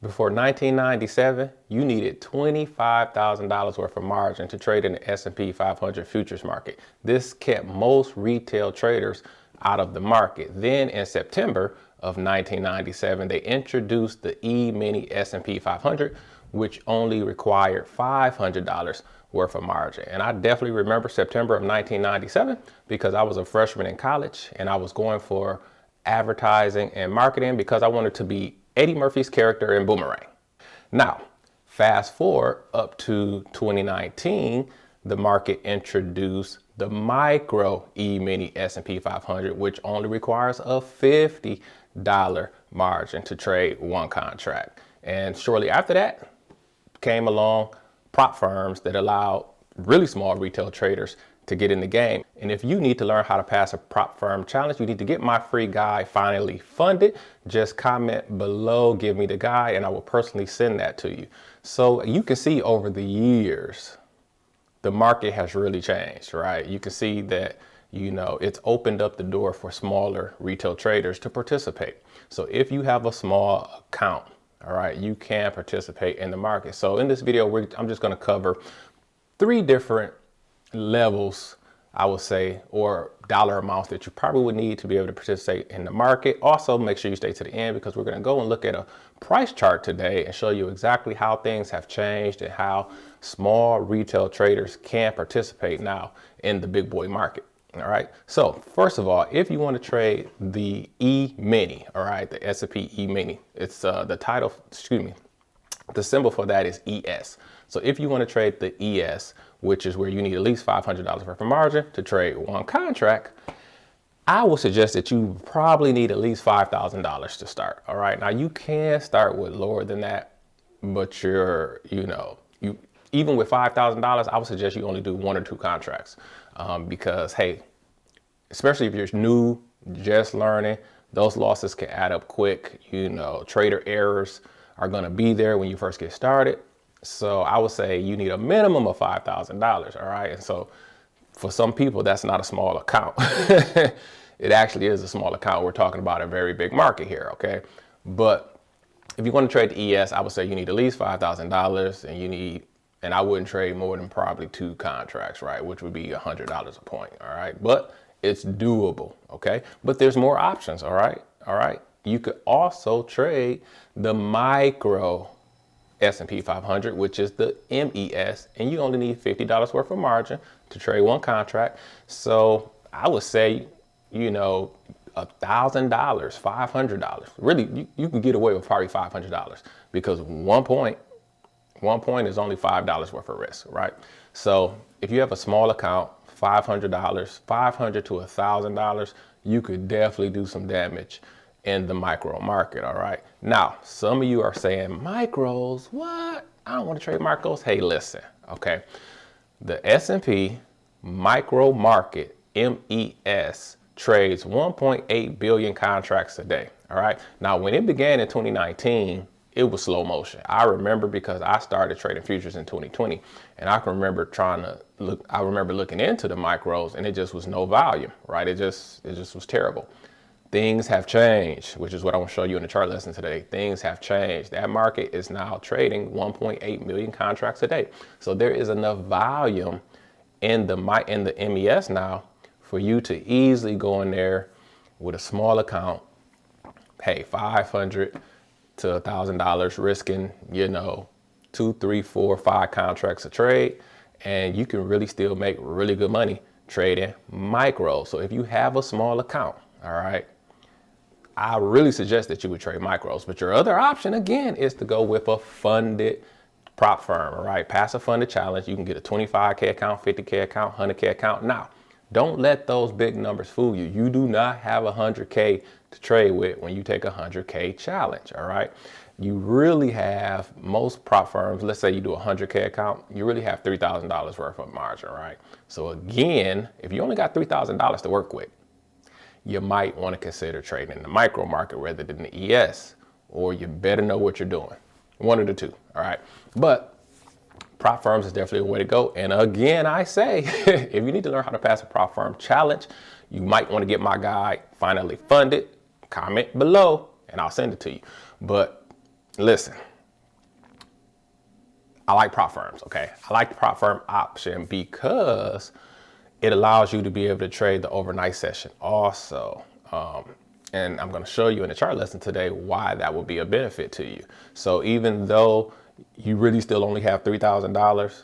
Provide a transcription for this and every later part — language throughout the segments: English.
Before 1997, you needed $25,000 worth of margin to trade in the S&P 500 futures market. This kept most retail traders out of the market. Then in September of 1997, they introduced the E-mini S&P 500, which only required $500 worth of margin. And I definitely remember September of 1997 because I was a freshman in college and I was going for advertising and marketing because I wanted to be Eddie Murphy's character in Boomerang. Now, fast forward up to 2019, the market introduced the micro E-mini S&P 500, which only requires a $50 margin to trade one contract. And shortly after that came along prop firms that allowed really small retail traders to get in the game. And if you need to learn how to pass a prop firm challenge, you need to get my free guide finally funded. Just comment below, give me the guide, and I will personally send that to you. So you can see over the years, the market has really changed, right? You can see that, it's opened up the door for smaller retail traders to participate. So if you have a small account, all right, you can participate in the market. So in this video, I'm just gonna cover 3 different levels, I would say, or dollar amounts that you probably would need to be able to participate in the market. Also, make sure you stay to the end because we're going to go and look at a price chart today and show you exactly how things have changed and how small retail traders can participate now in the big boy market. All right. So first of all, if you want to trade the E-mini, all right, the S&P E-mini, it's the symbol for that is ES. So if you want to trade the ES, which is where you need at least $500 worth of margin to trade one contract, I will suggest that you probably need at least $5,000 to start. All right. Now you can start with lower than that, but even with $5,000, I would suggest you only do 1 or 2 contracts because, hey, especially if you're new, just learning, those losses can add up quick. Trader errors are going to be there when you first get started. So I would say you need a minimum of $5,000. All right. And so for some people, that's not a small account. It actually is a small account. We're talking about a very big market here. OK, but if you want to trade the ES, I would say you need at least $5,000 and I wouldn't trade more than probably 2 contracts, right? Which would be $100 a point. All right. But it's doable. OK, but there's more options. All right. All right. You could also trade the micro S&P 500, which is the MES, and you only need $50 worth of margin to trade one contract. So I would say, $1,000, $500. Really, you can get away with probably $500 because one point is only $5 worth of risk, right? So if you have a small account, $500, $500 to $1,000, you could definitely do some damage in the micro market. All right. Now, some of you are saying micros, what? I don't want to trade micros. Hey, listen. Okay. The S&P micro market, MES, trades 1.8 billion contracts a day. All right. Now, when it began in 2019, it was slow motion. I remember because I started trading futures in 2020 and I can remember looking into the micros and it just was no volume, right? It just was terrible. Things have changed, which is what I want to show you in the chart lesson today. Things have changed. That market is now trading 1.8 million contracts a day. So there is enough volume in the MES now for you to easily go in there with a small account, pay $500 to $1,000, risking, 2, 3, 4, 5 contracts a trade. And you can really still make really good money trading micro. So if you have a small account, all right, I really suggest that you would trade micros, but your other option again is to go with a funded prop firm, all right? Passive funded challenge. You can get a 25K account, 50K account, 100K account. Now, don't let those big numbers fool you. You do not have 100K to trade with when you take a 100K challenge, all right? You really have most prop firms, let's say you do a 100K account, you really have $3,000 worth of margin, right? So again, if you only got $3,000 to work with, you might want to consider trading in the micro market rather than the ES, or you better know what you're doing. One of the two, all right? But prop firms is definitely a way to go. And again, I say, if you need to learn how to pass a prop firm challenge, you might want to get my guide finally funded. Comment below and I'll send it to you. But listen, I like prop firms, okay? I like the prop firm option because it allows you to be able to trade the overnight session also. And I'm gonna show you in the chart lesson today why that would be a benefit to you. So even though you really still only have $3,000,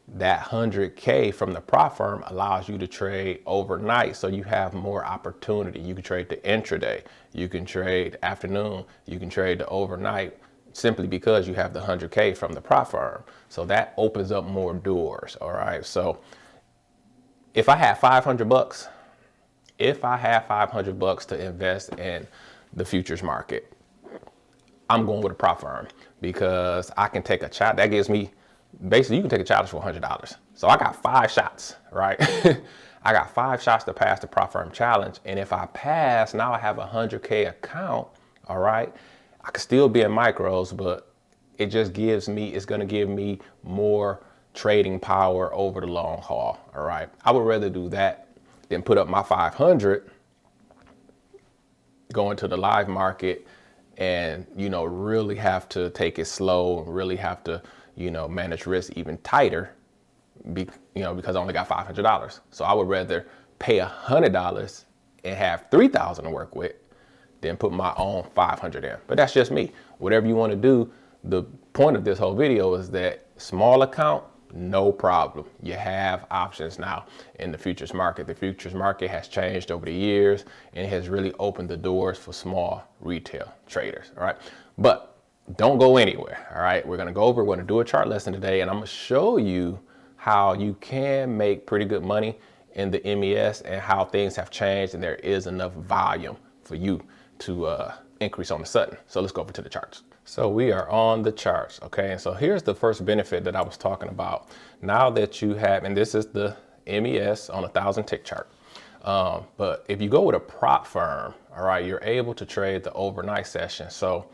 that 100K from the prop firm allows you to trade overnight. So you have more opportunity. You can trade the intraday, you can trade afternoon, you can trade the overnight, simply because you have the 100K from the prop firm. So that opens up more doors, all right? So if I had 500 bucks, if I have 500 bucks to invest in the futures market, I'm going with a prop firm because I can take a challenge. That gives me, basically you can take a challenge for $100. So I got 5 shots, right? I got 5 shots to pass the prop firm challenge. And if I pass, now I have a 100K account, all right? I could still be in micros, but it just gives me, it's gonna give me more trading power over the long haul, all right? I would rather do that than put up my 500, go into the live market and, you know, really have to take it slow, really have to, you know, manage risk even tighter, because I only got $500. So I would rather pay $100 and have 3,000 to work with than put my own 500 in. But that's just me. Whatever you want to do, the point of this whole video is that small account, no problem. You have options now in the futures market. The futures market has changed over the years and it has really opened the doors for small retail traders, all right? But don't go anywhere, all right? We're gonna go to do a chart lesson today and I'm gonna show you how you can make pretty good money in the MES and how things have changed and there is enough volume for you to increase on the sudden. So let's go over to the charts. So we are on the charts, okay? And so here's the first benefit that I was talking about. Now that you have, and this is the MES on a 1,000 tick chart. But if you go with a prop firm, all right, you're able to trade the overnight session. So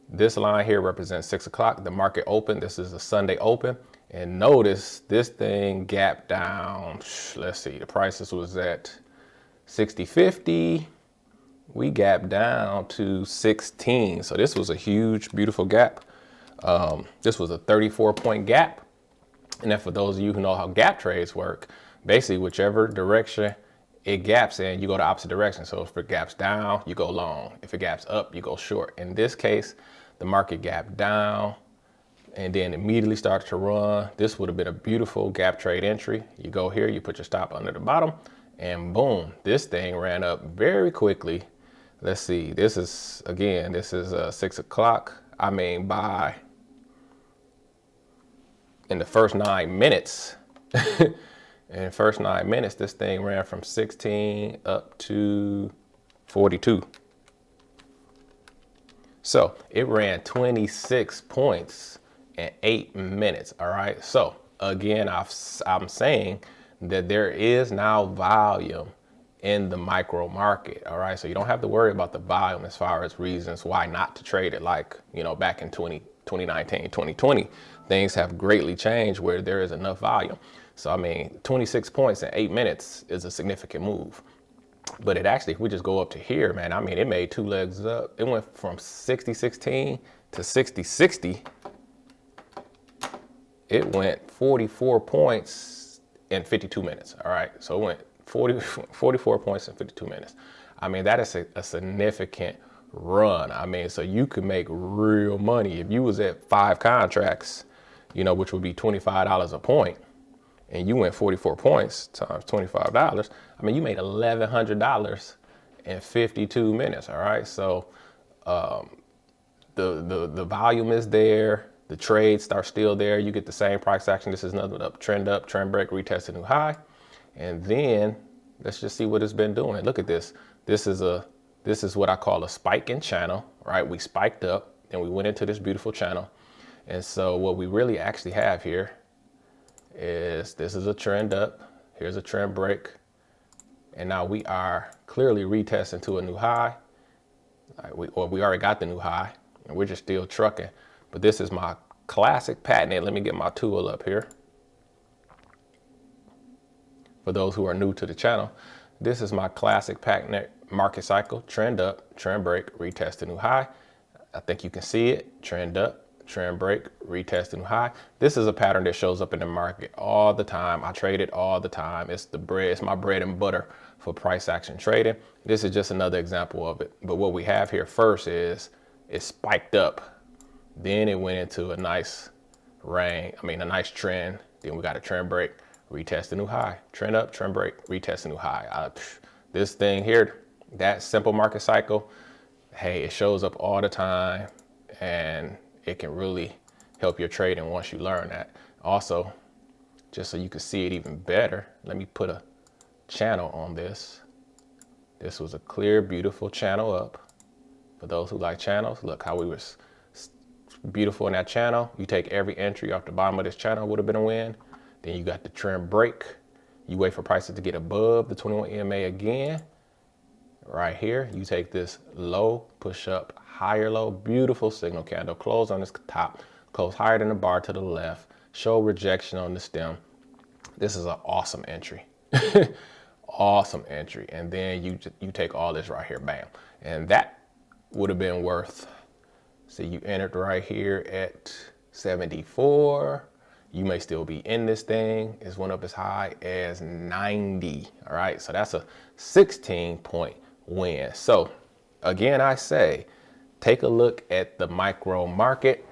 this line here represents 6 o'clock, the market open. This is a Sunday open. And notice this thing gapped down. Let's see, the prices was at 60.50. We gapped down to 16. So this was a huge, beautiful gap. This was a 34-point gap. And then for those of you who know how gap trades work, basically whichever direction it gaps in, you go the opposite direction. So if it gaps down, you go long. If it gaps up, you go short. In this case, the market gapped down and then immediately started to run. This would have been a beautiful gap trade entry. You go here, you put your stop under the bottom and boom, this thing ran up very quickly. Let's see, this is, again, this is 6 o'clock. I mean, in the first 9 minutes, this thing ran from 16 up to 42. So it ran 26 points in 8 minutes, all right? So again, I'm saying that there is now volume in the micro market, all right? So you don't have to worry about the volume as far as reasons why not to trade it. Like, you know, back in 2019, 2020, things have greatly changed where there is enough volume. So, I mean, 26 points in 8 minutes is a significant move. But it actually, if we just go up to here, man, I mean, it made 2 legs up. It went from 60.16 to 60.60. It went 44 points in 52 minutes, all right? So it went 44 points in 52 minutes. I mean, that is a significant run. I mean, so you could make real money. If you was at 5 contracts, you know, which would be $25 a point, and you went 44 points times $25, I mean, you made $1,100 in 52 minutes, all right? So the volume is there. The trades are still there. You get the same price action. This is another up, trend break, retest a new high. And then let's just see what it's been doing. Look at this. This is what I call a spike in channel, right? We spiked up and we went into this beautiful channel. And so what we really actually have here is this is a trend up. Here's a trend break. And now we are clearly retesting to a new high. We already got the new high and we're just still trucking. But this is my classic pattern. Let me get my tool up here. For those who are new to the channel, this is my classic pattern market cycle: trend up, trend break, retest a new high. I think you can see it. Trend up, trend break, retest a new high. This is a pattern that shows up in the market all the time. I trade it all the time. It's my bread and butter for price action trading. This is just another example of it. But what we have here first is it spiked up. Then it went into a nice a nice trend. Then we got a trend break, retest a new high. Trend up, trend break, retest a new high. This thing here, that simple market cycle, hey, it shows up all the time and it can really help your trading once you learn that. Also, just so you can see it even better, let me put a channel on this. This was a clear, beautiful channel up. For those who like channels, look how we was beautiful in that channel. You take every entry off the bottom of this channel would have been a win. Then you got the trend break. You wait for prices to get above the 21 EMA again. Right here, you take this low, push up, higher low, beautiful signal candle, close on this top, close higher than the bar to the left, show rejection on the stem. This is an awesome entry. Awesome entry. And then you take all this right here, bam. And that would have been worth, see, you entered right here at 74. You may still be in this thing. It's went up as high as 90. All right, so that's a 16-point win. So again, I say, take a look at the micro market.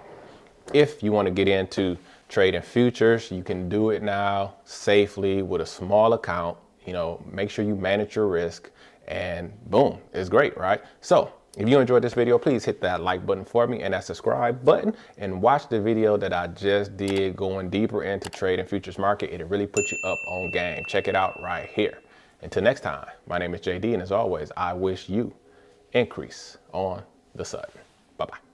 If you want to get into trading futures, you can do it now safely with a small account. You know, make sure you manage your risk, and boom, it's great, right? So if you enjoyed this video, please hit that like button for me and that subscribe button, and watch the video that I just did going deeper into trading futures market. It really puts you up on game. Check it out right here. Until next time, my name is JD, and as always, I wish you increase on the sudden. Bye-bye.